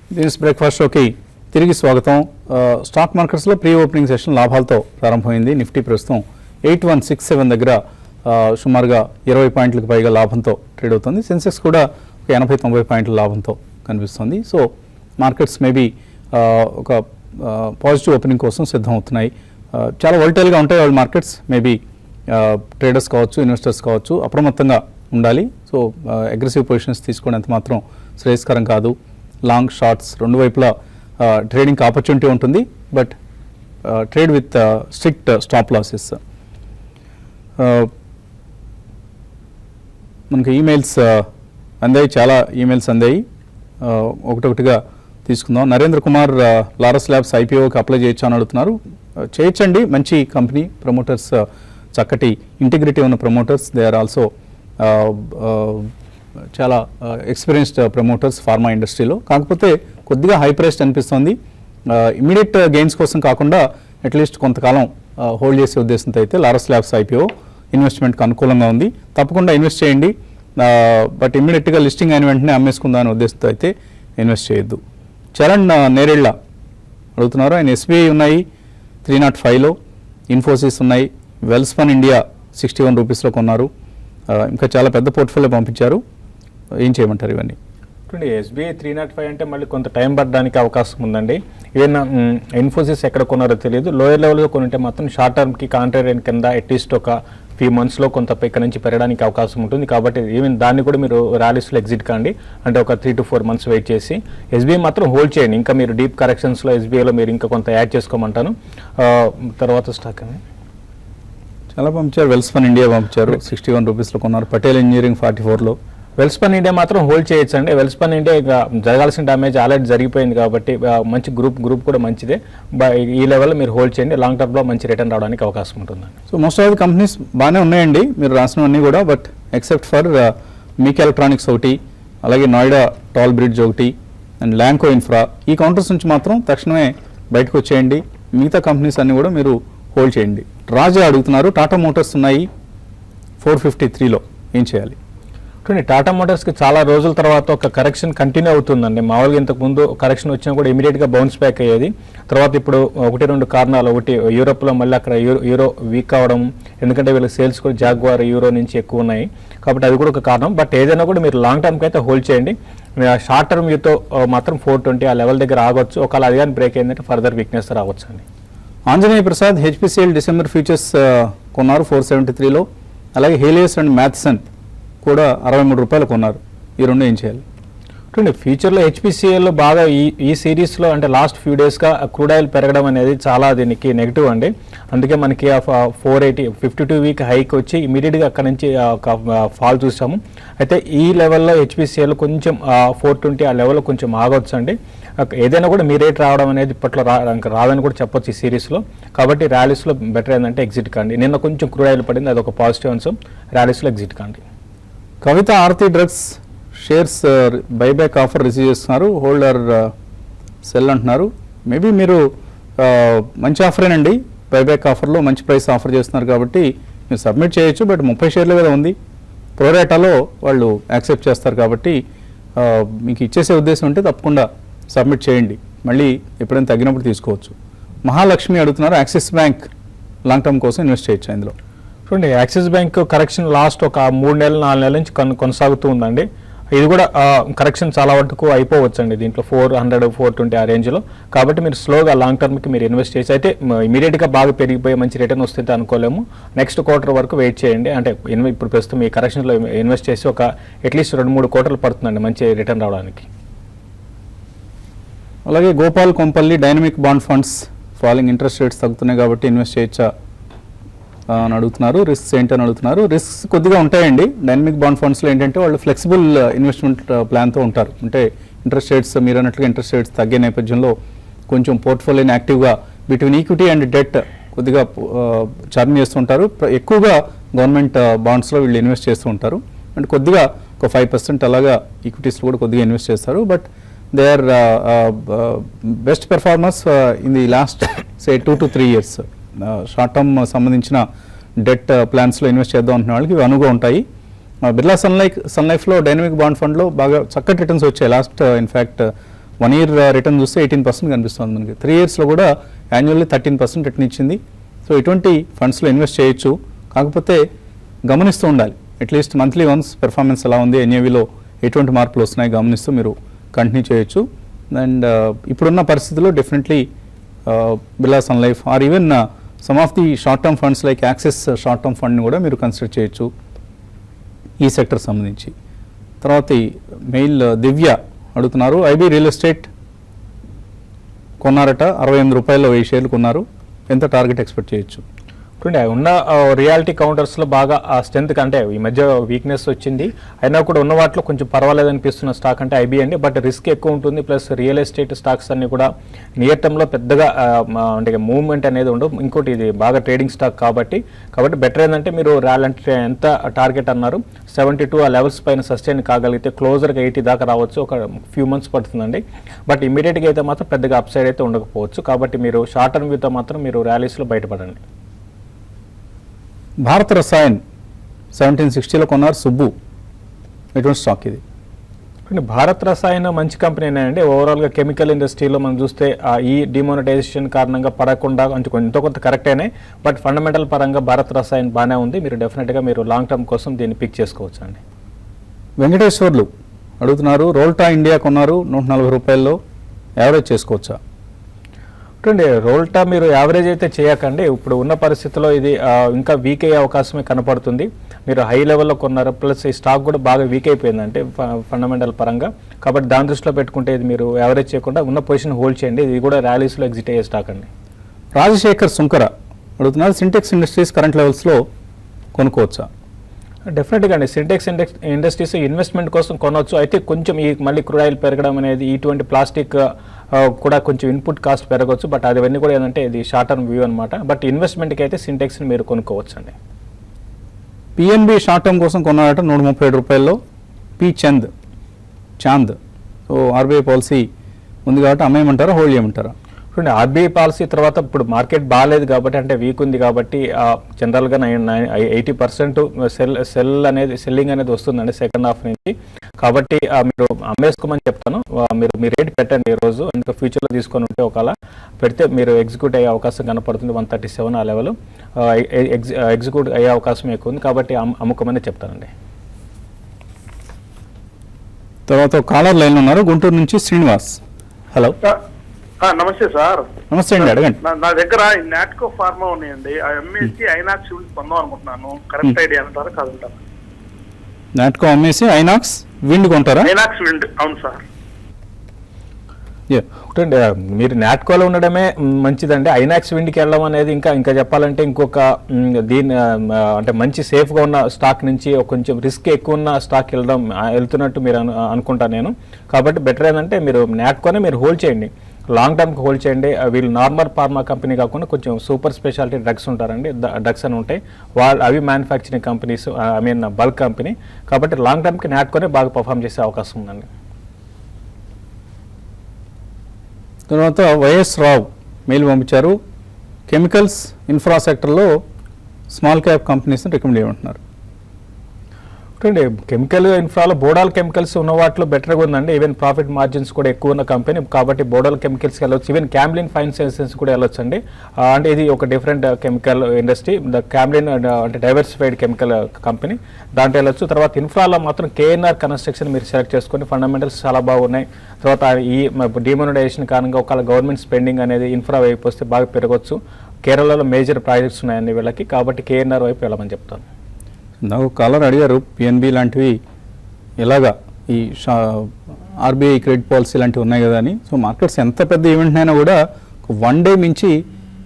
Business breakfast షోకి తిరిగి స్వాగతం. స్టాక్ మార్కెట్స్లో ప్రీ ఓపెనింగ్ సెషన్ లాభాలతో ప్రారంభమైంది. నిఫ్టీ ప్రస్తుతం 8167 దగ్గర సుమారుగా 20 పాయింట్లకు పైగా లాభంతో ట్రేడ్ అవుతుంది. సెన్సెక్స్ కూడా 80-90 పాయింట్ల లాభంతో కనిపిస్తుంది. సో మార్కెట్స్ మేబీ ఒక పాజిటివ్ ఓపెనింగ్ కోసం సిద్ధం అవుతున్నాయి. చాలా వోల్టైల్గా ఉంటాయి వాళ్ళ మార్కెట్స్. మేబీ ట్రేడర్స్ కావచ్చు, ఇన్వెస్టర్స్ కావచ్చు, అప్రమత్తంగా ఉండాలి. సో అగ్రెసివ్ పొజిషన్స్ తీసుకోవడానికి మాత్రం శ్రేయస్కరం కాదు. లాంగ్ షార్ట్స్ రెండు వైపులా ట్రేడింగ్ ఆపర్చునిటీ ఉంటుంది, but trade with strict stop losses. మనకి ఈమెయిల్స్ అందాయి, చాలా ఈమెయిల్స్ అందాయి. ఒకటొకటిగా తీసుకుందాం. నరేంద్ర కుమార్ లారస్ ల్యాబ్స్ ఐపీఓకి అప్లై చేయొచ్చు అని అడుగుతున్నారు. చేయొచ్చండి, మంచి కంపెనీ, ప్రమోటర్స్ చక్కటి ఇంటిగ్రిటీ ఉన్న ప్రమోటర్స్. దే ఆర్ ఆల్సో చాలా ఎక్స్పీరియన్స్డ్ ప్రమోటర్స్ ఫార్మా ఇండస్ట్రీలో. కాకపోతే కొద్దిగా హై ప్రైస్డ్ అనిపిస్తుంది. ఇమీడియట్ గెయిన్స్ కోసం కాకుండా అట్లీస్ట్ కొంతకాలం హోల్డ్ చేసే ఉద్దేశంతో అయితే లారస్ ల్యాబ్స్ ఐపీఓ ఇన్వెస్ట్మెంట్కి అనుకూలంగా ఉంది. తప్పకుండా ఇన్వెస్ట్ చేయండి. బట్ ఇమీడియట్గా లిస్టింగ్ అయిన వెంటనే అమ్మేసుకుందాం అనే ఉద్దేశంతో అయితే ఇన్వెస్ట్ చేయొద్దు. చరణ్ నేరేళ్ల అడుగుతున్నారు. ఆయన ఎస్బీఐ ఉన్నాయి 305లో, ఇన్ఫోసిస్ ఉన్నాయి, వెల్స్పన్ ఇండియా 61 రూపీస్లో కొన్నారు. ఇంకా చాలా పెద్ద పోర్ట్ఫోలియో పంపించారు. ఏం చేయమంటారు ఇవన్నీ? చూడండి, ఎస్బీఐ 305 అంటే మళ్ళీ కొంత టైం పడడానికి అవకాశం ఉందండి. ఈవెన్ ఇన్ఫోసిస్ ఎక్కడ కొన్నారో తెలియదు. లోయర్ లెవెల్గా కొనుంటే మాత్రం షార్ట్ టర్మ్కి కాంట్రాక్ట్ కింద అట్లీస్ట్ ఒక ఫ్యూ మంత్స్లో కొంత ఇక్కడ నుంచి పెరగడానికి అవకాశం ఉంటుంది. కాబట్టి ఈవెన్ దాన్ని కూడా మీరు ర్యాలీస్లో ఎగ్జిట్ కాండి. అంటే ఒక 3 to 4 months వెయిట్ చేసి ఎస్బీఐ మాత్రం హోల్డ్ చేయండి. ఇంకా మీరు డీప్ కరెక్షన్స్లో ఎస్బీఐలో మీరు ఇంకా కొంత యాడ్ చేసుకోమంటాను. తర్వాత స్టాక్ అని చాలా పంపించారు. వెల్స్పన్ ఇండియా పంపించారు, 61 రూపీస్లో కొన్నారు. పటేల్ ఇంజనీరింగ్ 44లో. వెల్స్పన్ ఇండియా మాత్రం హోల్డ్ చేయొచ్చండి. వెల్స్పన్ ఇండియా ఇక జరగాల్సిన డ్యామేజ్ ఆల్రెడీ జరిగిపోయింది కాబట్టి మంచి గ్రూప్ కూడా మంచిదే. ఈ లెవెల్లో మీరు హోల్డ్ చేయండి. లాంగ్ టర్మ్లో మంచి రిటర్న్ రావడానికి అవకాశం ఉంటుందండి. So most of the companies బాగానే ఉన్నాయండి మీరు రాసినవన్నీ కూడా. బట్ ఎక్సెప్ట్ ఫర్ మీక్ ఎలక్ట్రానిక్స్ ఒకటి, అలాగే నోయిడా టాల్ బ్రిడ్జ్ ఒకటి, అండ్ ల్యాంకో ఇన్ఫ్రా, ఈ కౌంటర్స్ నుంచి మాత్రం తక్షణమే బయటకు వచ్చేయండి. మిగతా కంపెనీస్ అన్నీ కూడా మీరు హోల్డ్ చేయండి. రాజా అడుగుతున్నారు, టాటా మోటార్స్ ఉన్నాయి 453లో, ఏం చేయాలి? చూడండి, టాటా మోటార్స్కి చాలా రోజుల తర్వాత ఒక కరెక్షన్ కంటిన్యూ అవుతుందండి. మామూలుగా ఇంతకుముందు కరెక్షన్ వచ్చినా కూడా ఇమీడియట్గా బౌన్స్ బ్యాక్ అయ్యేది. తర్వాత ఇప్పుడు 1-2 కారణాలు. ఒకటి, యూరోప్లో మళ్ళీ అక్కడ యూరో వీక్ అవ్వడం, ఎందుకంటే వీళ్ళకి సేల్స్ కూడా జాగ్వార్ యూరో నుంచి ఎక్కువ ఉన్నాయి కాబట్టి అది కూడా ఒక కారణం. బట్ ఏదైనా కూడా మీరు లాంగ్ టర్మ్కి అయితే హోల్డ్ చేయండి. షార్ట్ టర్మ్ వ్యూతో మాత్రం 420 ఆ లెవెల్ దగ్గర ఆగొచ్చు. ఒకవేళ అది కానీ బ్రేక్ అయిందంటే ఫర్దర్ వీక్నెస్ రావచ్చు అండి. Anjaneya Prasad HPCL December futures కొన్నారు 473లో. అలాగే హేలియస్ అండ్ మ్యాథ్సన్ కూడా 63 రూపాయలు కొన్నారు. ఈ రెండు ఏం చేయాలి? చూడండి, ఫ్యూచర్లో హెచ్పిసిఎల్ బాగా ఈ సిరీస్లో అంటే లాస్ట్ ఫ్యూ డేస్గా క్రూడ్ ఆయిల్ పెరగడం అనేది చాలా దీనికి నెగిటివ్ అండి. అందుకే మనకి 480 52 వీక్ హైక్ వచ్చి ఇమీడియట్గా అక్కడ నుంచి ఫాల్ చూసాము. అయితే ఈ లెవెల్లో హెచ్పిసిఎల్ కొంచెం 420 ఆ లెవెల్లో కొంచెం ఆగొచ్చు అండి. ఏదైనా కూడా మీ రేట్ రావడం అనేది ఇప్పట్లో రాదని కూడా చెప్పొచ్చు ఈ సిరీస్లో. కాబట్టి ర్యాలీస్లో బెటర్ ఏంటంటే ఎగ్జిట్ కాండి. నిన్న కొంచెం క్రూడ్ ఆయిల్ పడింది, అది ఒక పాజిటివ్ అంశం. ర్యాలీస్లో ఎగ్జిట్ కాండి. Kavitha Aarti drugs shares buyback offer receive చేస్తున్నారు. హోల్డర్ సెల్ అంటున్నారు. మేబీ మీరు మంచి ఆఫరేనండి. బైబ్యాక్ ఆఫర్లో మంచి ప్రైస్ ఆఫర్ చేస్తున్నారు కాబట్టి మీరు సబ్మిట్ చేయొచ్చు. బట్ 30 షేర్లు కదా ఉంది. ప్రోరేటాలో వాళ్ళు యాక్సెప్ట్ చేస్తారు కాబట్టి మీకు ఇచ్చేసే ఉద్దేశం ఉంటే తప్పకుండా సబ్మిట్ చేయండి. మళ్ళీ ఎప్పుడైనా తగ్గినప్పుడు తీసుకోవచ్చు. మహాలక్ష్మి అడుగుతున్నారు, యాక్సిస్ బ్యాంక్ లాంగ్ టర్మ్ కోసం ఇన్వెస్ట్ చేయొచ్చు ఇందులో. చూడండి, యాక్సిస్ బ్యాంక్ కరెక్షన్ లాస్ట్ ఒక 3 నెలలు 4 నెలల నుంచి కొనసాగుతూ ఉందండి. ఇది కూడా కరెక్షన్ చాలా వరకు అయిపోవచ్చు అండి. దీంట్లో 400 420 ఆ రేంజ్లో. కాబట్టి మీరు స్లోగా లాంగ్ టర్మ్కి మీరు ఇన్వెస్ట్ చేసి అయితే ఇమీడియట్గా బాగా పెరిగిపోయి మంచి రిటర్న్ వస్తుంది అనుకోలేము. నెక్స్ట్ క్వార్టర్ వరకు వెయిట్ చేయండి. అంటే ఇప్పుడు ప్రస్తుతం ఈ కరెక్షన్లో ఇన్వెస్ట్ చేసి ఒక అట్లీస్ట్ 2-3 క్వార్టర్లు పడుతుందండి మంచి రిటర్న్ రావడానికి. అలాగే Gopal Kompally dynamic bond funds falling interest rates తగ్గుతున్నాయి కాబట్టి ఇన్వెస్ట్ చేయొచ్చా అని అడుగుతున్నారు. రిస్క్స్ ఏంటని అడుగుతున్నారు. రిస్క్స్ కొద్దిగా ఉంటాయండి. డైనమిక్ బాండ్ ఫండ్స్లో ఏంటంటే వాళ్ళు ఫ్లెక్సిబుల్ ఇన్వెస్ట్మెంట్ ప్లాన్తో ఉంటారు. అంటే ఇంట్రెస్ట్ రేట్స్ మీరు అన్నట్లుగా ఇంట్రెస్ట్ రేట్స్ తగ్గే నేపథ్యంలో కొంచెం పోర్ట్ఫోలియోని యాక్టివ్గా బిట్వీన్ ఈక్విటీ అండ్ డెట్ కొద్దిగా చర్న్ చేస్తుంటారు. ఎక్కువగా గవర్నమెంట్ బాండ్స్లో వీళ్ళు ఇన్వెస్ట్ చేస్తూ ఉంటారు. అంటే కొద్దిగా ఒక 5% అలాగా ఈక్విటీస్లో కూడా కొద్దిగా ఇన్వెస్ట్ చేస్తారు. But they are best performers in the last say 2 to 3 years. Short term సంబంధించిన డెట్ ప్లాన్స్లో ఇన్వెస్ట్ చేద్దాం అంటున్న వాళ్ళకి ఇవి అనువుగా ఉంటాయి. బిర్లా సన్ లైఫ్లో డైనమిక్ బాండ్ ఫండ్లో బాగా చక్కటి రిటర్న్స్ వచ్చాయి. లాస్ట్ ఇన్ఫ్యాక్ట్ 1 year రిటర్న్ చూస్తే 18% కనిపిస్తుంది మనకి. 3 yearsలో కూడా యాన్యువల్లీ 13% రిటర్న్ ఇచ్చింది. సో ఇటువంటి ఫండ్స్లో ఇన్వెస్ట్ చేయొచ్చు, కాకపోతే గమనిస్తూ ఉండాలి. అట్లీస్ట్ మంత్లీ వన్స్ పెర్ఫార్మెన్స్ ఎలా ఉంది, ఎన్ఏవిలో ఎటువంటి మార్పులు వస్తున్నాయి గమనిస్తూ మీరు కంటిన్యూ చేయొచ్చు. అండ్ ఇప్పుడున్న పరిస్థితుల్లో definitely Birla Sun Life or even some of the short term funds like Axis short term ఫండ్ని కూడా మీరు కన్సిడర్ చేయొచ్చు ఈ సెక్టర్ సంబంధించి. తర్వాత మెయిల్ దివ్య అడుగుతున్నారు, ఐబీ రియల్ ఎస్టేట్ కొన్నారట, 68 రూపాయల్లో 1000 షేర్లు కొన్నారు, ఎంత టార్గెట్ ఎక్స్పెక్ట్ చేయొచ్చు? చూడండి, ఉన్న రియాలిటీ కౌంటర్స్లో బాగా ఆ స్ట్రెంత్ కంటే ఈ మధ్య వీక్నెస్ వచ్చింది, అయినా కూడా ఉన్న వాటిలో కొంచెం పర్వాలేదు అనిపిస్తున్న స్టాక్ అంటే ఐబీ అండి. బట్ రిస్క్ ఎక్కువ ఉంటుంది, ప్లస్ రియల్ ఎస్టేట్ స్టాక్స్ అన్ని కూడా నియర్ టర్మ్లో పెద్దగా అంటే మూవ్మెంట్ అనేది ఉండవు. ఇంకోటి ఇది బాగా ట్రేడింగ్ స్టాక్ కాబట్టి బెటర్ ఏంటంటే మీరు అంటే ఎంత టార్గెట్ అన్నారు 72 ఆ లెవెల్స్ పైన సస్టైన్ కాగలిగితే క్లోజర్గా 80 దాకా రావచ్చు, ఒక ఫ్యూ మంత్స్ పడుతుందండి. బట్ ఇమీడియట్గా అయితే మాత్రం పెద్దగా అప్ సైడ్ అయితే ఉండకపోవచ్చు, కాబట్టి మీరు షార్ట్ టర్మ్ వ్యూతో మాత్రం మీరు ర్యాలీస్లో బయటపడండి. భారత్ రసాయన్ 1760లో కొన్నారు సుబ్బు, ఎటువంటి స్టాక్ ఇది? భారత్ రసాయన మంచి కంపెనీ అండి. ఓవరాల్గా కెమికల్ ఇండస్ట్రీలో మనం చూస్తే ఈ డిమానిటైజేషన్ కారణంగా పడకుండా ఎంతో కొంత కరెక్ట్ అయినాయి, బట్ ఫండమెంటల్ పరంగా భారత్ రసాయన్ బాగానే ఉంది. మీరు డెఫినెట్గా మీరు లాంగ్ టర్మ్ కోసం దీన్ని పిక్ చేసుకోవచ్చు అండి. వెంకటేశ్వర్లు అడుగుతున్నారు, రోల్టా ఇండియా కొన్నారు 140 రూపాయల్లో, యావరేజ్ చేసుకోవచ్చా? చూడండి, రోల్టా మీరు యావరేజ్ అయితే చేయకండి. ఇప్పుడు ఉన్న పరిస్థితిలో ఇది ఇంకా వీక్ అయ్యే అవకాశమే కనపడుతుంది. మీరు హై లెవెల్లో కొన్నారు, ప్లస్ ఈ స్టాక్ కూడా బాగా వీక్ అయిపోయింది అంటే ఫండమెంటల్ పరంగా, కాబట్టి దాని దృష్టిలో పెట్టుకుంటే ఇది మీరు యావరేజ్ చేయకుండా ఉన్న పొజిషన్ హోల్డ్ చేయండి. ఇది కూడా ర్యాలీస్లో ఎగ్జిట్ అయ్యే స్టాక్ అండి. రాజశేఖర్ సుంకర అడుగుతున్నారు, సింటెక్స్ ఇండస్ట్రీస్ కరెంట్ లెవెల్స్లో కొనుక్కోవచ్చా? డెఫినెట్గా అండి, సింటెక్స్ ఇండస్ట్రీస్ ఇన్వెస్ట్మెంట్ కోసం కొనవచ్చు. అయితే కొంచెం ఈ మళ్ళీ క్రూడ్ ఆయిల్ పెరగడం అనేది, ఇటువంటి ప్లాస్టిక్ కూడా కొంచెం ఇన్పుట్ కాస్ట్ పెరగవచ్చు, బట్ అవన్నీ కూడా ఏంటంటే ఇది షార్ట్ టర్మ్ వ్యూ అనమాట. బట్ ఇన్వెస్ట్మెంట్కి అయితే సింటెక్స్ని మీరు కొనుక్కోవచ్చు అండి. పిఎన్బి షార్ట్ టర్మ్ కోసం కొన్నారట 137 రూపాయల్లో, P Chand. So RBI policy ఉంది కాబట్టి అమ్మేయమంటారా, హోల్డ్ చేయమంటారా? చూడండి, ఆర్బీఐ పాలసీ తర్వాత ఇప్పుడు మార్కెట్ బాగాలేదు కాబట్టి, అంటే వీక్ ఉంది కాబట్టి జనరల్గా 80% సెల్లింగ్ అనేది వస్తుందండి సెకండ్ హాఫ్ నుంచి. కాబట్టి మీరు అమ్మేసుకోమని చెప్తాను. మీరు మీ రేట్ పెట్టండి ఈరోజు, ఇంకా ఫ్యూచర్లో తీసుకొని ఉంటే ఒకవేళ పెడితే మీరు ఎగ్జిక్యూట్ అయ్యే అవకాశం కనపడుతుంది. 137 ఆ లెవెల్ ఎగ్జిక్యూట్ అయ్యే అవకాశం ఎక్కువ ఉంది, కాబట్టి అమ్ముకోమని చెప్తానండి. తర్వాత కాలర్ లైన్ ఉన్నారు, గుంటూరు నుంచి శ్రీనివాస్. హలో, నమస్తే సార్. నమస్తే అండి, అడగండి. నా దగ్గర నాట్కో ఫార్మా ఉన్నాయండి, ఆ ఎంఎస్సి ఐనాక్స్ విండ్ కొందాం అనుకుంటున్నాను. కరెక్ట్ ఐడియా అంటారా కాదంటారా? నాట్కో అమ్మేసి ఐనాక్స్ విండ్ కొంటారా? ఐనాక్స్ విండ్, అవును సార్. ఒకటండి, మీరు నాట్కోలో ఉండడమే మంచిదండి. ఐనాక్స్ విండ్కి వెళ్ళడం అనేది ఇంకా చెప్పాలంటే ఇంకొక దీని అంటే మంచి సేఫ్గా ఉన్న స్టాక్ నుంచి కొంచెం రిస్క్ ఎక్కువ ఉన్న స్టాక్ వెళ్తున్నట్టు మీరు అనుకుంటా నేను. కాబట్టి బెటర్ ఏంటంటే మీరు నాట్కోనే మీరు హోల్డ్ చేయండి, లాంగ్ టర్మ్కి హోల్డ్ చేయండి. వీళ్ళు నార్మల్ ఫార్మా కంపెనీ కాకుండా కొంచెం సూపర్ స్పెషాలిటీ డ్రగ్స్ ఉంటారండి, డ్రగ్స్ అని ఉంటాయి, అవి మ్యానుఫ్యాక్చరింగ్ కంపెనీస్, బల్క్ కంపెనీ. కాబట్టి లాంగ్ టర్మ్కి నాట్కోనే బాగా పర్ఫామ్ చేసే అవకాశం ఉందండి. తర్వాత వైఎస్ రావు మెయిల్ పంపించారు, కెమికల్స్ ఇన్ఫ్రా సెక్టర్లో స్మాల్ క్యాప్ కంపెనీస్ని రికమెండ్ చేయమంటున్నారు. చూడండి, కెమికల్ ఇన్ఫ్రాలో బోడాల్ కెమికల్స్ ఉన్న వాటిలో బెటర్గా ఉందండి. ఈవెన్ ప్రాఫిట్ మార్జిన్స్ కూడా ఎక్కువ ఉన్న కంపెనీ కాబట్టి బోడాల్ కెమికల్స్కి వెళ్ళొచ్చు. ఈవెన్ క్యామ్లిన్ ఫైన్ సైన్సెస్ కూడా వెళ్ళొచ్చు అండి. అంటే ఇది ఒక different chemical industry, the Camlin అంటే డైవర్సిఫైడ్ కెమికల్ కంపెనీ, దాంట్లో వెళ్ళొచ్చు. తర్వాత ఇన్ఫ్రాలో మాత్రం కేఎన్ఆర్ కన్స్ట్రక్షన్ మీరు సెలెక్ట్ చేసుకొని, ఫండమెంటల్స్ చాలా బాగున్నాయి. తర్వాత ఈ డిమానిటైజేషన్ కారణంగా ఒకవేళ గవర్నమెంట్ స్పెండింగ్ అనేది ఇన్ఫ్రా వైపు వస్తే బాగా పెరగవచ్చు. కేరళలో మేజర్ ప్రాజెక్ట్స్ ఉన్నాయండి వీళ్ళకి, కాబట్టి కేఎన్ఆర్ వైపు వెళ్ళమని చెప్తాను. నాకు కాలర్ అడిగారు, పిఎన్బి లాంటివి ఎలాగా ఈ ఆర్బీఐ క్రెడిట్ పాలసీ లాంటివి ఉన్నాయి కదా అని. సో మార్కెట్స్ ఎంత పెద్ద ఈవెంట్ అయినా కూడా 1 డే మించి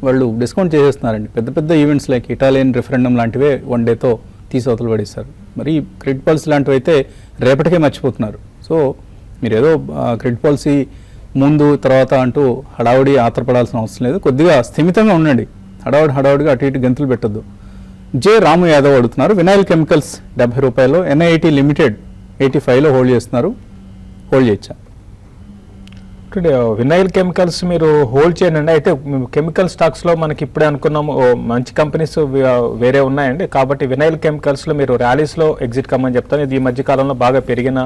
వాళ్ళు డిస్కౌంట్ చేసేస్తున్నారండి. పెద్ద పెద్ద ఈవెంట్స్ లైక్ ఇటాలియన్ రిఫరెండం లాంటివే 1 డేతో తీసవతలు పడేస్తారు. మరి క్రెడిట్ పాలసీ లాంటివి అయితే రేపటికే మర్చిపోతున్నారు. సో మీరు ఏదో క్రెడిట్ పాలసీ ముందు తర్వాత అంటూ హడావుడి ఆత్రపడాల్సిన అవసరం లేదు, కొద్దిగా స్థిమితంగా ఉండండి. హడావుడిగా అటు ఇటు గంతులు పెట్టొద్దు. జే రాము యాదవ్ అడుగుతున్నారు, వినాయల్ కెమికల్స్ 70 రూపాయలు, ఎన్ఐఐటి లిమిటెడ్ 85లో హోల్డ్ చేస్తున్నారు, హోల్డ్ చేయొచ్చా? వినైల్ కెమికల్స్ మీరు హోల్డ్ చేయండి. అయితే కెమికల్ స్టాక్స్లో మనకి ఇప్పుడే అనుకున్నాము మంచి కంపెనీస్ వేరే ఉన్నాయండి. కాబట్టి వినైల్ కెమికల్స్లో మీరు ర్యాలీస్లో ఎగ్జిట్ కమ్మని చెప్తాను. ఇది ఈ మధ్య కాలంలో బాగా పెరిగిన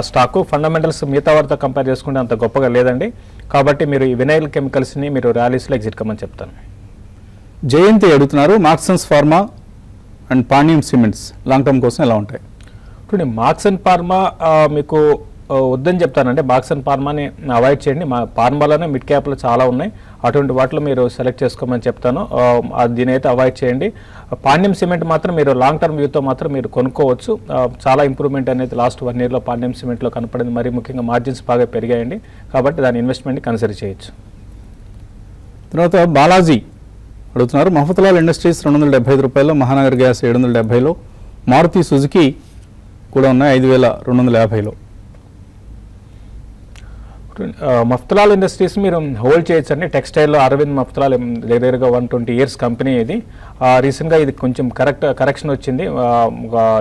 స్టాకు. ఫండమెంటల్స్ మిగతా వారితో కంపేర్ చేసుకుంటే అంత గొప్పగా లేదండి. కాబట్టి మీరు ఈ వినైల్ కెమికల్స్ని మీరు ర్యాలీస్లో ఎగ్జిట్ కమ్మని చెప్తాను. జయంతి అడుగుతున్నారు, Marksans pharma and Pandyam cements long term కోసం ఎలా ఉంటాయి? ఇప్పుడు మార్క్సన్ ఫార్మా మీకు వద్దని చెప్తానంటే మార్క్సన్ ఫార్మాని అవాయిడ్ చేయండి. మా ఫార్మాలోనే మిడ్ క్యాప్లో చాలా ఉన్నాయి, అటువంటి వాటిలో మీరు సెలెక్ట్ చేసుకోమని చెప్తాను. దీని అయితే అవాయిడ్ చేయండి. పాండ్యం సిమెంట్ మాత్రం మీరు లాంగ్ టర్మ్ వ్యూతో మాత్రం మీరు కొనుక్కోవచ్చు. చాలా ఇంప్రూవ్మెంట్ అనేది లాస్ట్ 1 yearలో పాండ్యం సిమెంట్లో కనపడింది. మరీ ముఖ్యంగా మార్జిన్స్ బాగా పెరిగాయండి, కాబట్టి దాని ఇన్వెస్ట్మెంట్ని కన్సిడర్ చేయొచ్చు. తర్వాత బాలాజీ అడుగుతున్నారు, మఫతలాల్ ఇండస్ట్రీస్ 275 రూపాయలు, మహానగర్ గ్యాస్ 770లో, మారుతి సుజుకి కూడా ఉన్నాయి 5250లో. మఫ్తలాల్ ఇండస్ట్రీస్ మీరు హోల్డ్ చేయొచ్చు అండి. టెక్స్టైల్లో అరవింద్ మఫ్తలాల్ దగ్గరగా 120 years కంపెనీ ఇది. రీసెంట్గా ఇది కొంచెం కరెక్షన్ వచ్చింది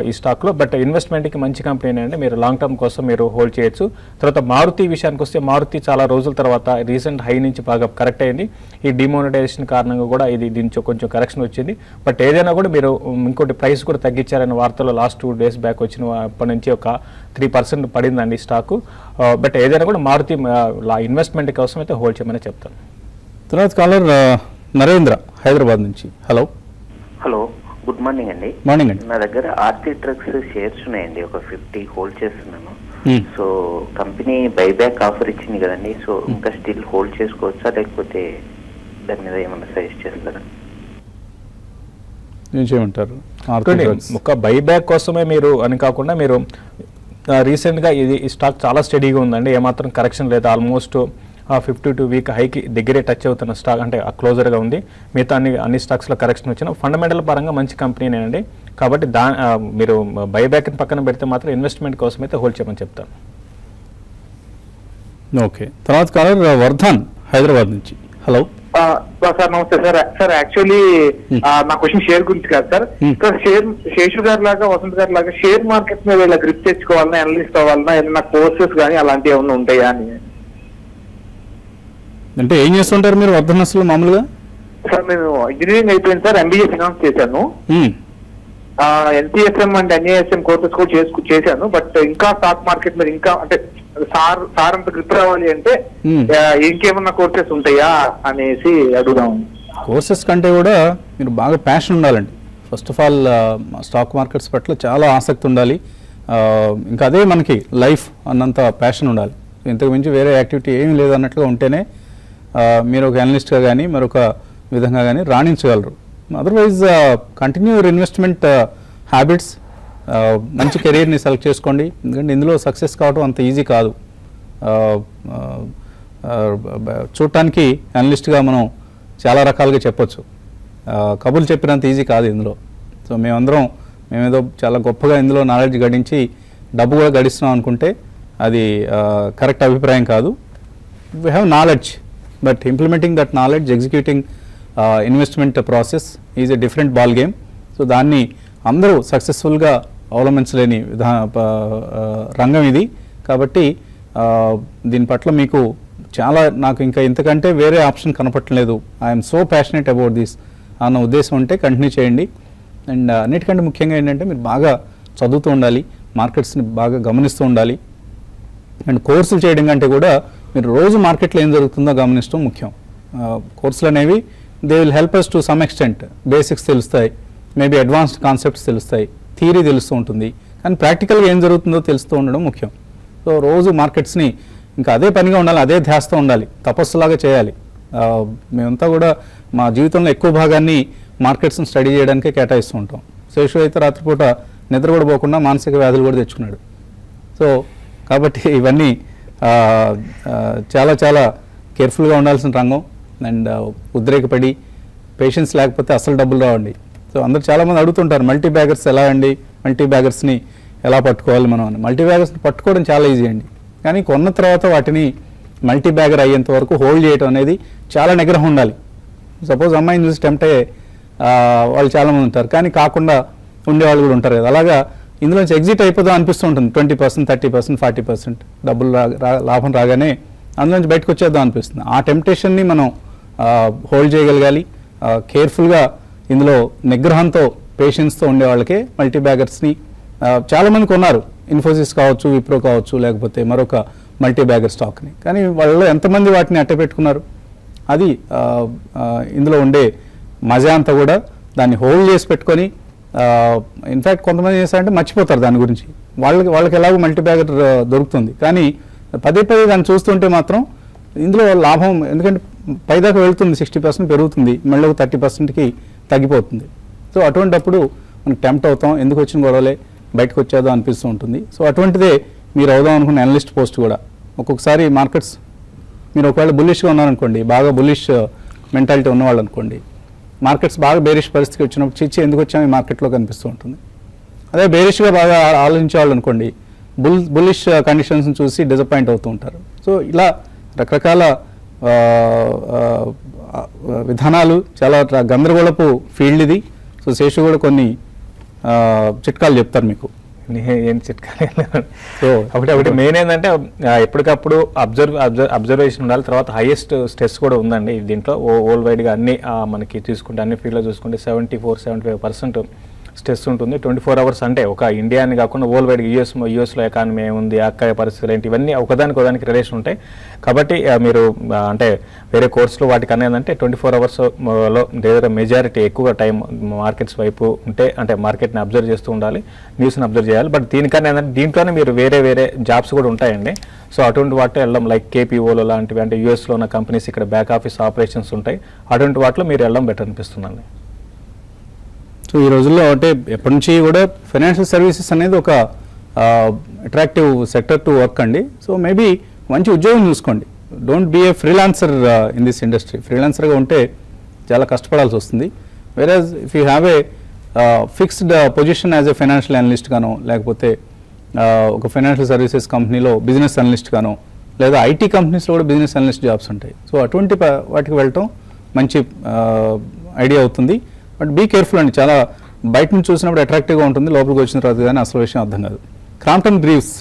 ఈ స్టాక్లో. బట్ ఇన్వెస్ట్మెంట్కి మంచి కంపెనీ అండి, మీరు లాంగ్ టర్మ్ కోసం మీరు హోల్డ్ చేయొచ్చు. తర్వాత మారుతి విషయానికి వస్తే మారుతి చాలా రోజుల తర్వాత రీసెంట్ హై నుంచి బాగా కరెక్ట్ అయింది. ఈ డిమోనిటైజేషన్ కారణంగా కూడా ఇది దీని కొంచెం కరెక్షన్ వచ్చింది. బట్ ఏదైనా కూడా మీరు ఇంకోటి ప్రైస్ కూడా తగ్గించారనే వార్తలు లాస్ట్ 2 days బ్యాక్ వచ్చిన అప్పటి నుంచి ఒక 3% పడిందండి స్టాకు. బట్ ఏదైనా కూడా మారుతి ఇన్వెస్ట్మెంట్ కోసం అయితే హోల్డ్ చేయమని చెప్తాను. తర్వాత కాలర్ నరేంద్ర హైదరాబాద్ నుంచి. హలో గుడ్ మార్నింగ్ అండి. మార్నింగ్ అండి. నా దగ్గర ఆర్టీ డ్రగ్స్ షేర్స్ ఉన్నాయండి, ఒక 50 హోల్డ్ చేస్తున్నాను. సో కంపెనీ బైబ్యాక్ ఆఫర్ ఇచ్చింది కదండి, సో ఇంకా స్టిల్ హోల్డ్ చేసుకోవచ్చా, లేకపోతే దాని మీద ఏమన్నా సజెస్ట్ చేస్తారా? ఏం చేయమంటారు? ఒక బైబ్యాక్ కోసమే మీరు అని కాకుండా మీరు రీసెంట్గా ఇది ఈ స్టాక్ చాలా స్టడీగా ఉందండి, ఏమాత్రం కరెక్షన్ లేదు. ఆల్మోస్ట్ 52 వీక్ హైకి దగ్గరే టచ్ అవుతున్న స్టాక్, అంటే క్లోజర్గా ఉంది. మిగతా అన్ని స్టాక్స్లో కరెక్షన్ వచ్చిన ఫండమెంటల్ పరంగా మంచి కంపెనీనేనండి. కాబట్టి మీరు బైబ్యాక్ని పక్కన పెడితే మాత్రం ఇన్వెస్ట్మెంట్ కోసం అయితే హోల్డ్ చేయమని చెప్తాను. ఓకే. తర్వాత కాలర్ వర్ధన్ హైదరాబాద్ నుంచి. హలో సార్, నమస్తే సార్. సార్ యాక్చువల్లీ నా క్వశ్చన్ షేర్ గురించి కాదు సార్. సార్ శేషు గారి లాగా వసంత్ గారి లాగా షేర్ మార్కెట్ మీద ఇలా గ్రిప్ తెచ్చుకోవాలన్నా, అనలిస్ట్ అవ్వాలన్నా ఏదైనా కోర్సెస్ కానీ అలాంటివి ఏమన్నా ఉంటాయా అని. అంటే ఏం చేస్తుంటారు మీరు వర్ధన్ అసలు మామూలుగా? సార్ నేను ఇంజనీరింగ్ అయిపోయింది సార్, MBA ఫినాన్స్ చేశాను. NCSM అండ్ NASM కోర్సెస్ కూడా చేశాను. బట్ ఇంకా స్టాక్ మార్కెట్ మీద ఇంకా అంటే సార్ అంత గ్రిప్ రావాలి అంటే ఇంకేమన్నా కోర్సెస్ ఉంటాయా అనేసి అడుగుదాం. కోర్సెస్ కంటే కూడా మీరు బాగా ప్యాషన్ ఉండాలండి. First of all stock markets పట్ల చాలా ఆసక్తి ఉండాలి. ఇంకా అదే మనకి లైఫ్ అన్నంత ప్యాషన్ ఉండాలి. ఇంతకు మించి వేరే యాక్టివిటీ ఏమీ లేదు అన్నట్లుగా ఉంటేనే మీరు ఒక అనలిస్ట్గా కానీ మరొక విధంగా కానీ రాణించగలరు. Otherwise continue your investment habits, మంచి కెరీర్ని సెలెక్ట్ చేసుకోండి. ఎందుకంటే ఇందులో సక్సెస్ కావడం అంత ఈజీ కాదు. చూడటానికి అనలిస్ట్గా మనం చాలా రకాలుగా చెప్పొచ్చు, కబుర్లు చెప్పినంత ఈజీ కాదు ఇందులో. సో మేమేదో చాలా గొప్పగా ఇందులో నాలెడ్జ్ గడించి డబ్బు కూడా గడిస్తున్నాం అనుకుంటే అది కరెక్ట్ అభిప్రాయం కాదు. We have knowledge, but implementing that knowledge, executing investment process is a different ball game. So దాన్ని అందరూ సక్సెస్ఫుల్గా అవలంబించలేని రంగం ఇది. కాబట్టి దీని పట్ల మీకు నాకు ఇంకా ఇంతకంటే వేరే ఆప్షన్ కనపట్టలేదు, I'm so passionate about this అన్న ఉద్దేశం ఉంటే కంటిన్యూ చేయండి. అండ్ అన్నిటికంటే ముఖ్యంగా ఏంటంటే మీరు బాగా చదువుతూ ఉండాలి, మార్కెట్స్ని బాగా గమనిస్తూ ఉండాలి. అండ్ కోర్సులు చేయడం కంటే కూడా మీరు రోజు మార్కెట్లో ఏం జరుగుతుందో గమనించడం ముఖ్యం. కోర్సులు అనేవి they will help us to some extent. Basics తెలుస్తాయి, మేబీ అడ్వాన్స్డ్ కాన్సెప్ట్స్ తెలుస్తాయి, థియరీ తెలుస్తూ ఉంటుంది, కానీ ప్రాక్టికల్గా ఏం జరుగుతుందో తెలుస్తూ ఉండడం ముఖ్యం. సో రోజు మార్కెట్స్ని ఇంకా అదే పనిగా ఉండాలి, అదే ధ్యాసతో ఉండాలి, తపస్సులాగా చేయాలి. మేమంతా కూడా మా జీవితంలో ఎక్కువ భాగాన్ని మార్కెట్స్ని స్టడీ చేయడానికే కేటాయిస్తూ ఉంటాం. శేషు అయితే రాత్రిపూట నిద్ర కూడా పోకుండా మానసిక వ్యాధులు కూడా తెచ్చుకున్నాడు. సో కాబట్టి ఇవన్నీ చాలా చాలా కేర్ఫుల్గా ఉండాల్సిన రంగం. అండ్ ఉద్రేకపడి పేషెన్స్ లేకపోతే అసలు డబ్బులు రావండి. సో అందరు చాలామంది అడుగుతుంటారు మల్టీ బ్యాగర్స్ ఎలా అండి, మల్టీ బ్యాగర్స్ని ఎలా పట్టుకోవాలి మనం అని. మల్టీ బ్యాగర్స్ని పట్టుకోవడం చాలా ఈజీ అండి, కానీ కొన్న తర్వాత వాటిని మల్టీ బ్యాగర్ అయ్యేంత వరకు హోల్డ్ చేయడం అనేది చాలా నిగ్రహం ఉండాలి. సపోజ్ అమ్మాయిని చూసి టెంప్ట్ అయ్యే వాళ్ళు చాలామంది ఉంటారు, కానీ కాకుండా ఉండేవాళ్ళు కూడా ఉంటారు కదా. అలాగా ఇందులోంచి ఎగ్జిట్ అయిపోదాం అనిపిస్తూ ఉంటుంది. 20%, 30%, 40% డబ్బులు లాభం రాగానే అందులోంచి బయటకు వచ్చేద్దాం అనిపిస్తుంది. ఆ టెంప్టేషన్ని మనం హోల్డ్ చేయగలగాలి. కేర్ఫుల్గా ఇందులో నిగ్రహంతో పేషెన్స్తో ఉండే వాళ్ళకే మల్టీ బ్యాగర్స్ని చాలామందికి ఉన్నారు. ఇన్ఫోసిస్ కావచ్చు, విప్రో కావచ్చు, లేకపోతే మరొక మల్టీ బ్యాగర్ స్టాక్ని. కానీ వాళ్ళలో ఎంతమంది వాటిని అట్టే పెట్టుకున్నారు? అది ఇందులో ఉండే మజా అంతా కూడా దాన్ని హోల్డ్ చేసి పెట్టుకొని, ఇన్ఫ్యాక్ట్ కొంతమంది చేస్తారంటే మర్చిపోతారు దాని గురించి. వాళ్ళకి ఎలాగో మల్టీ బ్యాగర్ దొరుకుతుంది, కానీ పదే దాన్ని చూస్తుంటే మాత్రం ఇందులో లాభం, ఎందుకంటే పైదాకా వెళ్తుంది, 60% పెరుగుతుంది, మళ్ళీ 30%కి తగ్గిపోతుంది. సో అటువంటిప్పుడు మనకు టెంప్ట్ అవుతాం, ఎందుకు వచ్చిన గొడవలే బయటకు వచ్చేదో అనిపిస్తూ ఉంటుంది. సో అటువంటిదే మీరు అవుదాం అనుకున్న అనలిస్ట్ పోస్ట్ కూడా. ఒక్కొక్కసారి మార్కెట్స్ మీరు ఒకవేళ బుల్లిష్గా ఉన్నారనుకోండి, బాగా బుల్లిష్ మెంటాలిటీ ఉన్నవాళ్ళు అనుకోండి, మార్కెట్స్ బాగా బేరిష్ పరిస్థితికి వచ్చినప్పుడు చిచ్చి ఎందుకు వచ్చాము ఈ మార్కెట్లో కనిపిస్తూ ఉంటుంది. అదే బేరిష్గా బాగా ఆలోచించే వాళ్ళు అనుకోండి, బుల్లిష్ కండిషన్స్ని చూసి డిసప్పాయింట్ అవుతూ ఉంటారు. సో ఇలా రకరకాల విధానాలు, చాలా గందరగోళపు ఫీల్డ్ ఇది. సో శేషు కూడా కొన్ని చిట్కాలు చెప్తారు మీకు. ఏం చిట్కాలు? సో ఒకటి మెయిన్ ఏంటంటే ఎప్పటికప్పుడు అబ్జర్వేషన్ ఉండాలి. తర్వాత హైయెస్ట్ స్ట్రెస్ కూడా ఉందండి దీంట్లో. వరల్డ్ వైడ్గా అన్ని మనకి తీసుకుంటే, అన్ని ఫీల్డ్లో చూసుకుంటే 74-75% స్ట్రెస్ ఉంటుంది. 24 hours అంటే ఒక ఇండియా అని కాకుండా వరల్డ్ వైడ్ యూఎస్లో ఎకానమీ ఏముంది, అక్కడ పరిస్థితులు ఏంటి, ఇవన్నీ ఒకదానికి రిలేషన్ ఉంటాయి. కాబట్టి మీరు అంటే వేరే కోర్సులు వాటికన్నా ఏంటంటే 24 hours-లో లేదా మెజారిటీ ఎక్కువ టైం మార్కెట్స్ వైపు ఉంటే, అంటే మార్కెట్ని అబ్జర్వ్ చేస్తూ ఉండాలి, న్యూస్ని అబ్జర్వ్ చేయాలి. బట్ దీనికన్నా ఏంటంటే దీంట్లోనే మీరు వేరే జాబ్స్ కూడా ఉంటాయండి. సో అటువంటి వాటిలో వెళ్ళడం, లైక్ కేపీఓలో లాంటివి, అంటే యూఎస్లో ఉన్న కంపెనీస్ ఇక్కడ బ్యాక్ ఆఫీస్ ఆపరేషన్స్ ఉంటాయి, అటువంటి వాటిలో మీరు వెళ్ళడం బెటర్ అనిపిస్తుందండి. సో ఈ రోజుల్లో అంటే ఎప్పటి నుంచి కూడా ఫైనాన్షియల్ సర్వీసెస్ అనేది ఒక అట్రాక్టివ్ సెక్టర్ టు వర్క్ అండి. సో మేబీ మంచి ఉద్యోగం చూసుకోండి. Don't be a freelancer in this industry. ఫ్రీలాన్సర్గా ఉంటే చాలా కష్టపడాల్సి వస్తుంది. Whereas if you have a fixed position as a financial analyst గానో, లేకపోతే ఒక ఫైనాన్షియల్ సర్వీసెస్ కంపెనీలో బిజినెస్ అనలిస్ట్ గానో, లేదా ఐటీ కంపెనీస్లో కూడా బిజినెస్ అనలిస్ట్ జాబ్స్ ఉంటాయి. సో అటువంటి వాటికి వెళ్ళటం మంచి ఐడియా అవుతుంది. బట్ బీ కేర్ఫుల్ అండి. చాలా బయట నుంచి చూసినప్పుడు అట్రాక్టివ్గా ఉంటుంది, లోపలికి వచ్చిన తర్వాత కానీ అసలు విషయం అర్థం కాదు. క్రాంప్టన్ గ్రీవ్స్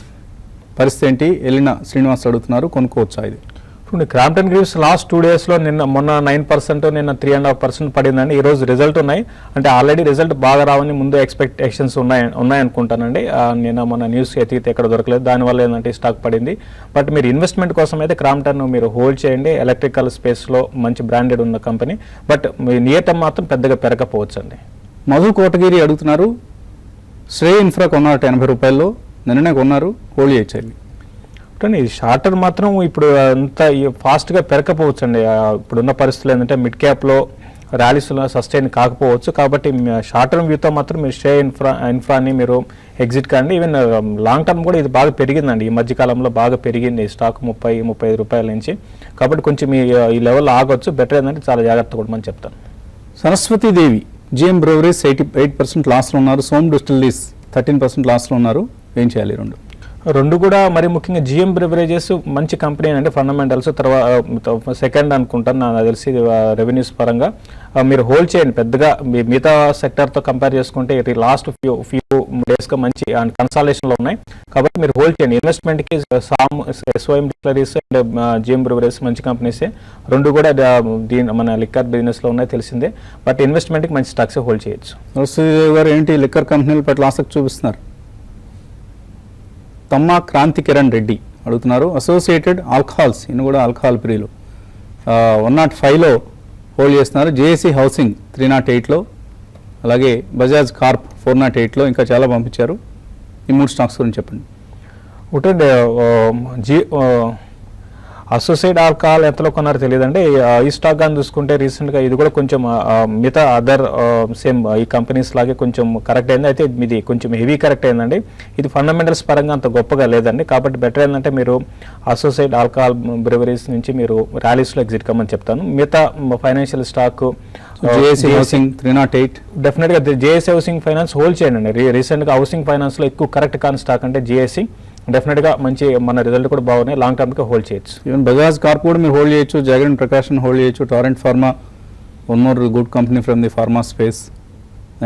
పరిస్థితి ఏంటి? ఎలినా శ్రీనివాస్ అడుగుతున్నారు, కొనుక్కోవచ్చా ఇది? ఇప్పుడు క్రాంప్టన్ గ్రీవ్స్ లాస్ట్ 2 daysలో మొన్న 9%, నిన్న 3.5% పడిందండి. ఈ రోజు రిజల్ట్ ఉన్నాయి, అంటే ఆల్రెడీ రిజల్ట్ బాగా రావని ముందు ఎక్స్పెక్టేషన్స్ ఉన్నాయనుకుంటానండి. నిన్న మొన్న న్యూస్ ఎతికితే ఎక్కడ దొరకలేదు, దానివల్ల ఏంటంటే స్టాక్ పడింది. బట్ మీరు ఇన్వెస్ట్మెంట్ కోసం అయితే క్రాంప్టన్ మీరు హోల్డ్ చేయండి. ఎలక్ట్రికల్ స్పేస్లో మంచి బ్రాండెడ్ ఉన్న company, but me near term మాత్రం పెద్దగా పెరగకపోవచ్చు అండి. మధు కోటగిరి అడుగుతున్నారు, శ్రేయ ఇన్ఫ్రా కొన్నారు 80 రూపాయల్లో, నిన్ననే కొన్నారు, హోల్డ్ చేయొచ్చు. కానీ షార్ట్ టర్మ్ మాత్రం ఇప్పుడు అంత ఫాస్ట్గా పెరగకపోవచ్చు అండి. ఇప్పుడున్న పరిస్థితులు ఏంటంటే మిడ్ క్యాప్లో ర్యాలీస్లో సస్టైన్ కాకపోవచ్చు. కాబట్టి షార్ట్ టర్మ్ వ్యూతో మాత్రం మీరు షేర్ ఇన్ఫ్రాని మీరు ఎగ్జిట్ కానీ. ఈవెన్ లాంగ్ టర్మ్ కూడా ఇది బాగా పెరిగిందండి, ఈ మధ్యకాలంలో బాగా పెరిగింది స్టాక్ 30-35 రూపాయల నుంచి. కాబట్టి కొంచెం ఈ లెవెల్ ఆగొచ్చు. బెటర్ ఏంటంటే చాలా జాగ్రత్త కూడా మనం చెప్తాను. సరస్వతీదేవి జిఎం బ్రూవరీస్ 88% లాస్లో ఉన్నారు, సోమ్ డిస్టిలరీస్ 13% లాస్లో ఉన్నారు. ఏం చేయాలి? రెండు కూడా మరి ముఖ్యంగా జిఎం బ్రివరేజెస్ మంచి కంపెనీ అంటే ఫండమెంటల్స్. తర్వాత సెకండ్ అనుకుంటాను నాకు తెలిసి రెవెన్యూస్ పరంగా మీరు హోల్డ్ చేయండి. పెద్దగా మిగతా సెక్టర్తో కంపేర్ చేసుకుంటే లాస్ట్ ఫ్యూ డేస్గా మంచి కన్సాలేషన్లో ఉన్నాయి. కాబట్టి మీరు హోల్డ్ చేయండి. ఇన్వెస్ట్మెంట్కి SOM distilleries and GM breweries మంచి కంపెనీసే. రెండు కూడా మన లిక్కర్ బిజినెస్లో ఉన్నాయి తెలిసిందే. బట్ ఇన్వెస్ట్మెంట్కి మంచి స్టాక్స్ హోల్డ్ చేయొచ్చు. గారు ఏంటి లిక్కర్ కంపెనీల పట్ల ఆసక్తి చూపిస్తున్నారు? తమ్మా క్రాంతి కిరణ్ రెడ్డి అడుగుతున్నారు, అసోసియేటెడ్ ఆల్కహాల్స్, ఇನ್ನು కూడా ఆల్కహాల్ ప్రియులు 105లో హోల్డ్ చేస్తున్నారు. జేఏసీ హౌసింగ్ 308లో, అలాగే బజాజ్ కార్ప్ 408లో, ఇంకా చాలా పంపించారు. ఈ 3 స్టాక్స్ గురించి చెప్పండి. ఒకటి అసోసియేట్ ఆల్కహాల్ ఎంతలో కొన్నారో తెలియదండి. ఈ స్టాక్ కానీ చూసుకుంటే రీసెంట్గా ఇది కూడా కొంచెం మిగతా అదర్ సేమ్ ఈ కంపెనీస్ లాగే కొంచెం కరెక్ట్ అయింది. అయితే ఇది కొంచెం హెవీ కరెక్ట్ అయిందండి. ఇది ఫండమెంటల్స్ పరంగా అంత గొప్పగా లేదండి. కాబట్టి బెటర్ ఏంటంటే మీరు అసోసియేట్ ఆల్కహాల్ బ్రివరీస్ నుంచి మీరు ర్యాలీస్లో ఎగ్జిట్ కమ్మని చెప్తాను. మిగతా ఫైనాన్షియల్ స్టాక్ జేఏసీ హౌసింగ్ 308 డెఫినెట్గా జేఏసీ హౌసింగ్ ఫైనాన్స్ హోల్డ్ చేయండి. రీసెంట్గా హౌసింగ్ ఫైనాన్స్లో ఎక్కువ కరెక్ట్ కాని స్టాక్ అంటే జేఏసీ. డెఫినెట్గా మంచి మన రిజల్ట్ కూడా బాగున్నాయి, లాంగ్ టర్మ్కి హోల్డ్ చేయొచ్చు. ఈవెన్ బజాజ్ కార్ప్ కూడా మీరు హోల్డ్ చేయొచ్చు, జాగరణ్ ప్రకాషన్ హోల్డ్ చేయొచ్చు, torrent pharma one more good company from the pharma space,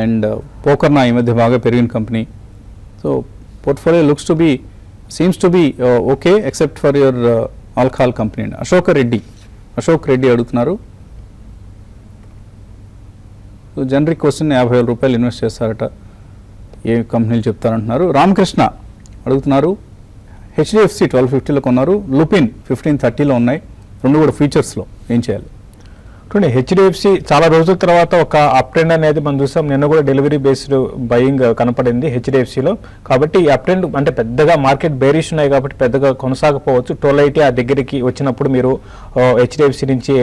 and Pokarna ఈ మధ్య బాగా పెరిగిన company. So portfolio seems to be okay except for your alcohol company అండి. అశోక్ రెడ్డి అడుగుతున్నారు. సో జనరిక్ క్వశ్చన్ 50,000 రూపాయలు ఇన్వెస్ట్ చేస్తారట, ఏ కంపెనీలు చెప్తారంటున్నారు. రామకృష్ణ అడుగుతున్నారు. హెచ్డిఎఫ్సి 1250లో కొన్నారు, లుపిన్ 1530లో ఉన్నాయి, రెండు కూడా ఫ్యూచర్స్లో, ఏం చేయాలి? చూడండి, హెచ్డిఎఫ్సి చాలా రోజుల తర్వాత ఒక అప్ ట్రెండ్ అనేది మనం చూసాం. నిన్న కూడా డెలివరీ బేస్డ్ బయింగ్ కనపడింది హెచ్డిఎఫ్సిలో. కాబట్టి ఈ అప్ ట్రెండ్ అంటే పెద్దగా మార్కెట్ బేరిష్ ఉన్నాయి కాబట్టి పెద్దగా కొనసాగపోవచ్చు. 1280 ఆ దగ్గరికి వచ్చినప్పుడు మీరు హెచ్డిఎఫ్సి నుంచి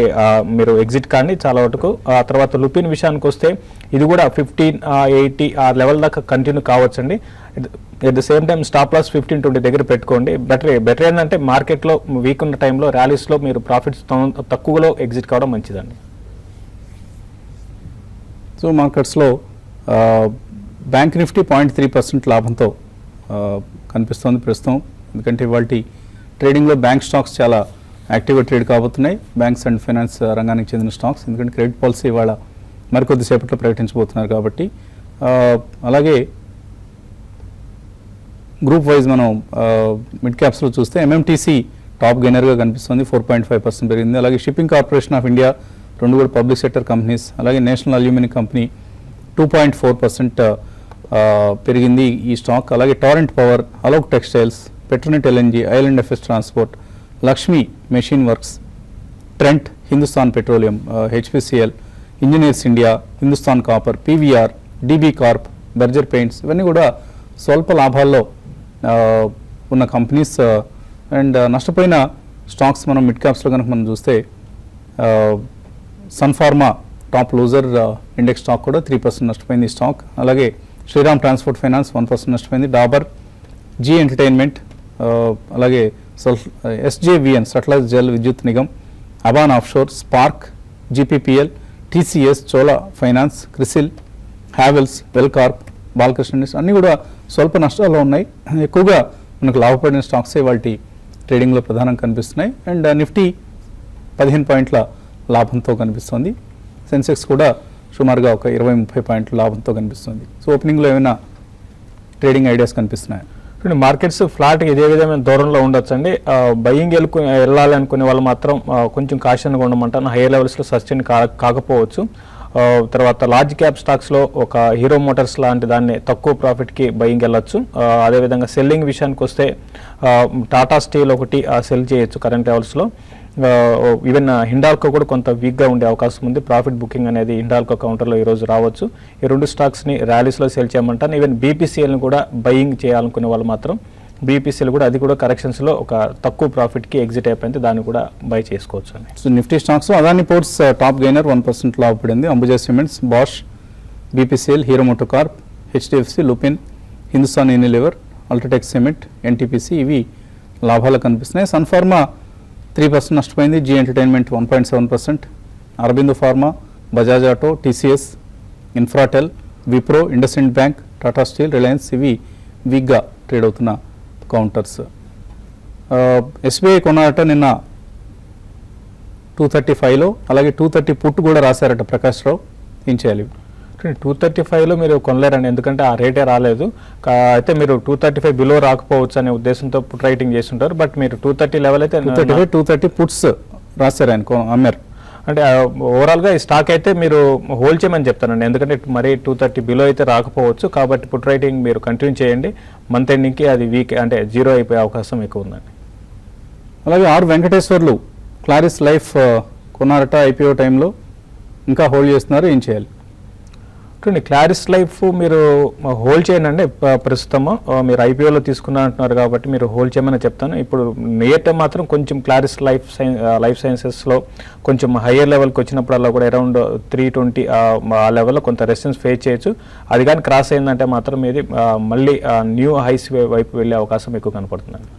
మీరు ఎగ్జిట్ కానీ చాలా వరకు. ఆ తర్వాత లుపిన్ విషయానికి వస్తే ఇది కూడా 1580 ఆ లెవెల్ దాకా కంటిన్యూ కావచ్చండి. At the same time stop loss 1520 దగ్గర పెట్టుకోండి. బెటర్ ఏంటంటే మార్కెట్లో వీక్ ఉన్న టైంలో ర్యాలీస్లో మీరు ప్రాఫిట్స్ తక్కువలో ఎగ్జిట్ కావడం మంచిదండి. సో మార్కెట్స్లో బ్యాంక్ నిఫ్టీ 0.3% లాభంతో కనిపిస్తోంది ప్రస్తుతం. ఎందుకంటే ఇవాళ ట్రేడింగ్లో బ్యాంక్ స్టాక్స్ చాలా యాక్టివ్గా ట్రేడ్ కాబోతున్నాయి, బ్యాంక్స్ అండ్ ఫైనాన్స్ రంగానికి చెందిన స్టాక్స్. ఎందుకంటే క్రెడిట్ పాలసీ ఇవాళ మరికొద్దిసేపట్లో ప్రకటించబోతున్నారు కాబట్టి. అలాగే గ్రూప్ వైజ్ మనం మిడ్ క్యాప్స్లో చూస్తే ఎంఎంటీసీ టాప్ గెయినర్గా కనిపిస్తుంది, 4.5% పెరిగింది. అలాగే షిప్పింగ్ కార్పొరేషన్ ఆఫ్ ఇండియా, రెండు కూడా పబ్లిక్ సెక్టర్ కంపెనీస్. అలాగే నేషనల్ అల్యూమినియం కంపెనీ 2.4% పెరిగింది ఈ స్టాక్. అలాగే Torrent Power, Alok textiles, Petronet LNG, IL and FS transport, Lakshmi machine works, Trent, Hindustan Petroleum, HPCL, Engineers India, Hindustan Copper, PVR, DB Corp, Berger Paints, ఇవన్నీ కూడా స్వల్ప లాభాల్లో ఉన్న కంపెనీస్. అండ్ నష్టపోయిన స్టాక్స్ మనం మిడ్ క్యాప్స్లో కనుక మనం చూస్తే Sun Pharma top loser, index stock కూడా 3% నష్టపోయింది ఈ స్టాక్. అలాగే శ్రీరామ్ ట్రాన్స్పోర్ట్ ఫైనాన్స్ 1% నష్టపోయింది. డాబర్, జీ ఎంటర్టైన్మెంట్, అలాగే SJVN Sutlej Jal Vidyut Nigam, Aban offshore, Spark, GPPL, TCS, Chola finance, CRISIL, Havells, Welcorp, Balkrishna industries అన్నీ కూడా స్వల్ప నష్టాల్లో ఉన్నాయి. ఎక్కువగా మనకు లాభపడిన స్టాక్సే వాటి ట్రేడింగ్లో ప్రధానంగా కనిపిస్తున్నాయి. అండ్ నిఫ్టీ 15 పాయింట్ల లాభంతో కనిపిస్తుంది. సెన్సెక్స్ కూడా సుమారుగా ఒక 20-30 పాయింట్ల లాభంతో కనిపిస్తుంది. సో ఓపెనింగ్లో ఏమైనా ట్రేడింగ్ ఐడియాస్ కనిపిస్తున్నాయి? మార్కెట్స్ ఫ్లాట్ ఇదే విధమైన దూరంలో ఉండొచ్చండి. బయింగ్ వెళ్ళాలి అనుకునే వాళ్ళు మాత్రం కొంచెం కాషన్గా ఉండమంటాను. హైయర్ లెవెల్స్లో సస్టైన్ కాకపోవచ్చు. తర్వాత లార్జ్ క్యాప్ స్టాక్స్లో ఒక హీరో మోటార్స్ లాంటి దాన్ని తక్కువ ప్రాఫిట్కి బయింగ్ వెళ్ళొచ్చు. అదేవిధంగా సెల్లింగ్ విషయానికి వస్తే టాటా స్టీల్ ఒకటి సెల్ చేయొచ్చు కరెంట్ లెవెల్స్లో. ఈవెన్ హిండాల్కో కూడా కొంత వీక్గా ఉండే అవకాశం ఉంది. ప్రాఫిట్ బుకింగ్ అనేది హిండాల్కో కౌంటర్లో ఈరోజు రావచ్చు. ఈ రెండు స్టాక్స్ని ర్యాలీస్లో సెల్ చేయమంటాను. ఈవెన్ బీపీసీఎల్ని కూడా బయింగ్ చేయాలనుకునే వాళ్ళు మాత్రం బీపీసీఎల్ కూడా అది కూడా కరెక్షన్స్లో ఒక తక్కువ ప్రాఫిట్కి ఎగ్జిట్ అయిపోయింది, దాన్ని కూడా బై చేసుకోవచ్చు అండి. So Nifty stocks Adani ports top gainer 1% లాభపడింది. Ambuja cements, Bosch, BPCL, Hero MotoCorp, HDFC, Lupin, Hindustan Unilever, UltraTech cement, NTPC ఇవి లాభాలు కనిపిస్తున్నాయి. సన్ఫార్మా 3% నష్టపోయింది. Zee entertainment 1.7%, Aurobindo pharma, Bajaj auto, TCS, Infratel, Wipro, IndusInd bank, Tata steel, Reliance ఇవి వీక్గా ట్రేడ్ అవుతున్న కౌంటర్స్. ఎస్బీఐ కొన్నారట నిన్న 235లో, అలాగే 230 పుట్ కూడా రాశారట ప్రకాష్ రావు, ఏం చేయాలి? 235లో మీరు కొనలేరండి, ఎందుకంటే ఆ రేటే రాలేదు. అయితే మీరు 235 బిలో రాకపోవచ్చు అనే ఉద్దేశంతో పుట్ రైటింగ్ చేస్తుంటారు. బట్ మీరు 230 లెవెల్ అయితే 230 పుట్స్ రాశారు ఆయన, అమ్మారు. అంటే ఓవరాల్గా ఈ స్టాక్ అయితే మీరు హోల్డ్ చేయమని చెప్తానండి, ఎందుకంటే మరి 230 బిలో అయితే రాకపోవచ్చు. కాబట్టి పుట్ రైటింగ్ మీరు కంటిన్యూ చేయండి. మంత్ ఎండింగ్కి అది వీక్ అంటే జీరో అయిపోయే అవకాశం ఎక్కువ ఉందండి. అలాగే ఆర్ వెంకటేశ్వర్లు క్లారిస్ లైఫ్ కొన్నారట ఐపీఓ టైంలో, ఇంకా హోల్డ్ చేస్తున్నారు, ఏం చేయాలి? క్లారిస్ లైఫ్ మీరు హోల్డ్ చేయండి. ప్రస్తుతము మీరు ఐపీఓలో తీసుకున్నా అంటున్నారు కాబట్టి మీరు హోల్డ్ చేయమని చెప్తాను. ఇప్పుడు నియర్ టైం మాత్రం కొంచెం క్లారిస్ లైఫ్ సైన్సెస్లో కొంచెం హయ్యర్ లెవెల్కి వచ్చినప్పుడల్లా కూడా అరౌండ్ 320 ఆ లెవెల్లో కొంత రెసిస్టెన్స్ ఫేస్ చేయొచ్చు. అది కానీ క్రాస్ అయిందంటే మాత్రం ఇది మళ్ళీ న్యూ హైస్ వైపు వెళ్ళే అవకాశం ఎక్కువ కనపడుతుందండి.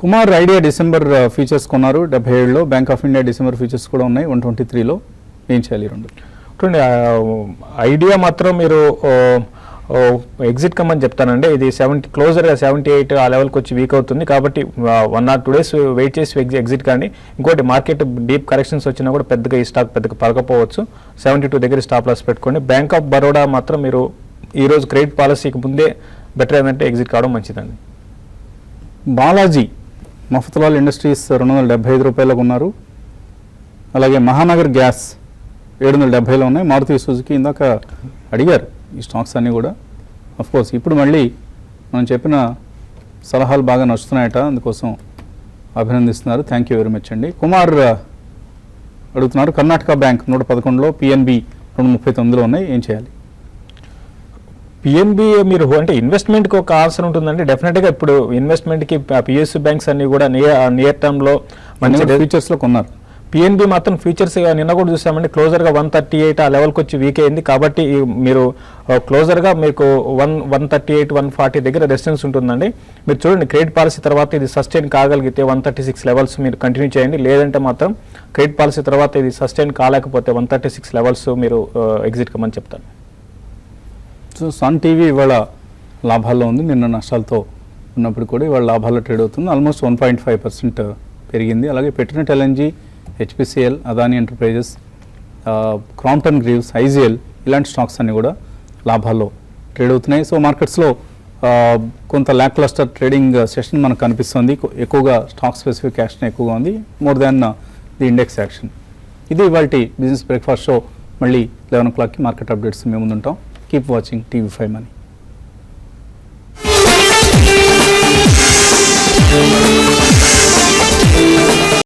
కుమార్ ఐడియా డిసెంబర్ ఫ్యూచర్స్ కొన్నారు 77లో, Bank of India December futures కూడా ఉన్నాయి 123లో, ఏం చేయాలి? రెండు ఐడియా మాత్రం మీరు ఎగ్జిట్ కమ్మని చెప్తానండి. ఇది 70 క్లోజర్గా 78 ఆ లెవెల్కి వచ్చి వీక్ అవుతుంది కాబట్టి 1 or 2 days వెయిట్ చేసి ఎగ్జిట్ కానీ. ఇంకోటి మార్కెట్ డీప్ కరెక్షన్స్ వచ్చినా కూడా పెద్దగా ఈ స్టాక్ పెద్దగా పరగపోవచ్చు. 72 దగ్గర స్టాప్ లాస్ పెట్టుకోండి. బ్యాంక్ ఆఫ్ బరోడా మాత్రం మీరు ఈరోజు క్రెడిట్ పాలసీకి ముందే బెటర్ ఏంటంటే ఎగ్జిట్ కావడం మంచిదండి. బాలాజీ మఫతలాల్ ఇండస్ట్రీస్ 275 రూపాయలకు ఉన్నారు. అలాగే మహానగర్ గ్యాస్ 770లో ఉన్నాయి. మారుతి సుజుకి ఇందాక అడిగారు ఈ స్టాక్స్ అన్నీ కూడా. కోర్స్ ఇప్పుడు మళ్ళీ మనం చెప్పిన సలహాలు బాగా నచ్చుతున్నాయట, అందుకోసం అభినందిస్తున్నారు. థ్యాంక్ యూ వెరీ మచ్ అండి. కుమార్ అడుగుతున్నారు, కర్ణాటక బ్యాంక్ 111లో, పిఎన్బి 239లో ఉన్నాయి, ఏం చేయాలి? పిఎన్బి మీరు అంటే ఇన్వెస్ట్మెంట్కి ఒక ఆన్సర్ ఉంటుందండి. డెఫినెట్గా ఇప్పుడు ఇన్వెస్ట్మెంట్కి పిఎస్యు బ్యాంక్స్ అన్ని కూడా నియర్ టర్మ్లో మంచి ఫ్యూచర్స్లో కొన్నారు. పిఎన్బి మాత్రం ఫ్యూచర్స్ నిన్న కూడా చూసామండి, క్లోజర్గా 138 ఆ లెవెల్కి వచ్చి వీక్ అయింది. కాబట్టి మీరు క్లోజర్గా మీకు 138, 140 దగ్గర రెసిస్టెన్స్ ఉంటుందండి. మీరు చూడండి, క్రెడిట్ పాలసీ తర్వాత ఇది సస్టైన్ కాగలిగితే 136 లెవెల్స్ మీరు కంటిన్యూ చేయండి. లేదంటే మాత్రం క్రెడిట్ పాలసీ తర్వాత ఇది సస్టైన్ కాలేకపోతే 136 లెవెల్స్ మీరు ఎగ్జిట్ కమని చెప్తాను. సో సన్ టీవీ ఇవాళ లాభాల్లో ఉంది, నిన్న నష్టాలతో ఉన్నప్పుడు కూడా ఇవాళ లాభాల్లో ట్రేడ్ అవుతుంది. ఆల్మోస్ట్ 1.5% పెరిగింది. అలాగే Petronet LNG, HPCL, Adani enterprises, Crompton Greaves, IGL ఇలాంటి స్టాక్స్ అన్నీ కూడా లాభాల్లో ట్రేడ్ అవుతున్నాయి. సో మార్కెట్స్లో కొంత ల్యాక్ క్లస్టర్ ట్రేడింగ్ సెషన్ మనకు కనిపిస్తుంది. ఎక్కువగా స్టాక్ స్పెసిఫిక్ యాక్షన్ ఎక్కువగా ఉంది, more than the index action. ఇది ఇవాళ బిజినెస్ బ్రేక్ఫాస్ట్ షో. మళ్ళీ 11 o'clockకి మార్కెట్ అప్డేట్స్ మేము ముందుంటాం. Keep watching TV5 Money.